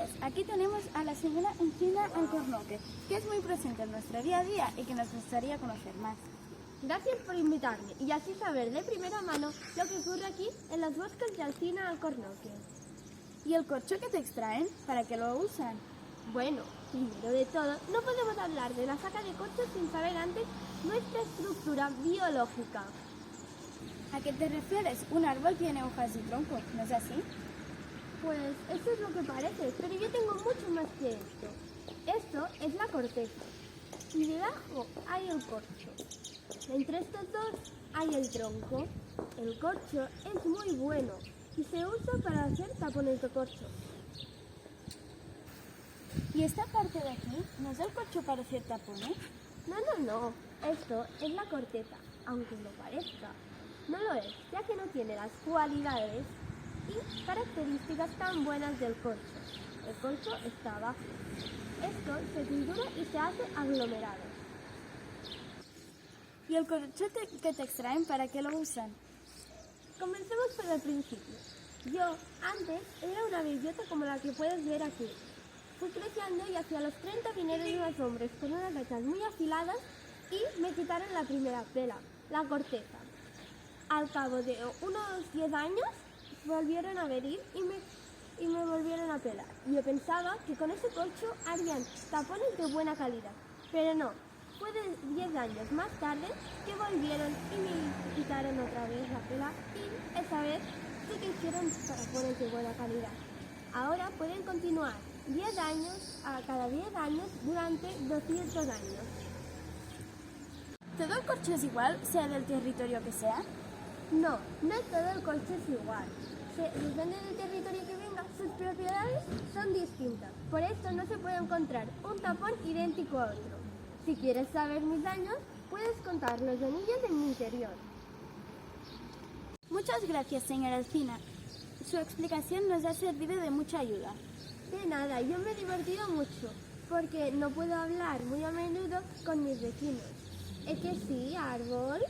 amigos, aquí tenemos a la señora Encina Alcornoque, que es muy presente en nuestro día a día y que nos gustaría conocer más. Gracias por invitarme y así saber de primera mano lo que ocurre aquí en los bosques de Alcina Alcornoque. ¿Y el corcho que te extraen? ¿Para qué lo usan? Bueno, primero de todo, no podemos hablar de la saca de corcho sin saber antes nuestra estructura biológica. ¿A qué te refieres? Un árbol tiene hojas y troncos, ¿no es así? Pues eso es lo que parece, pero yo tengo mucho más que esto. Esto es la corteza y debajo hay el corcho. Entre estos dos hay el tronco. El corcho es muy bueno y se usa para hacer tapones de corcho. ¿Y esta parte de aquí no es el corcho para hacer tapones? No. Esto es la corteza, aunque lo parezca. No lo es, ya que no tiene las cualidades y características tan buenas del corcho. El corcho está abajo. Esto se tritura y se hace aglomerado. ¿Y el corcho que te extraen para qué lo usan? Comencemos por el principio. Yo antes era una bellota como la que puedes ver aquí. Fui creciendo y hacia los 30 vinieron unos hombres con unas hachas muy afiladas y me quitaron la primera pela, la corteza. Al cabo de unos 10 años volvieron a venir y me volvieron a pelar. Yo pensaba que con ese corcho harían tapones de buena calidad, pero no. Fue de 10 años más tarde que volvieron y me quitaron otra vez la pela y esa vez sí que hicieron tapones de buena calidad. Ahora pueden continuar 10 años a cada 10 años durante 200 años. ¿Todo el corcho es igual, sea del territorio que sea? No todo el corcho es igual. Depende del territorio que venga, sus propiedades son distintas. Por esto no se puede encontrar un tapón idéntico a otro. Si quieres saber mis daños, puedes contar los anillos en mi interior. Muchas gracias, señora Alcina. Su explicación nos ha servido de mucha ayuda. De nada, yo me he divertido mucho, porque no puedo hablar muy a menudo con mis vecinos. ¿Es que sí, árbol?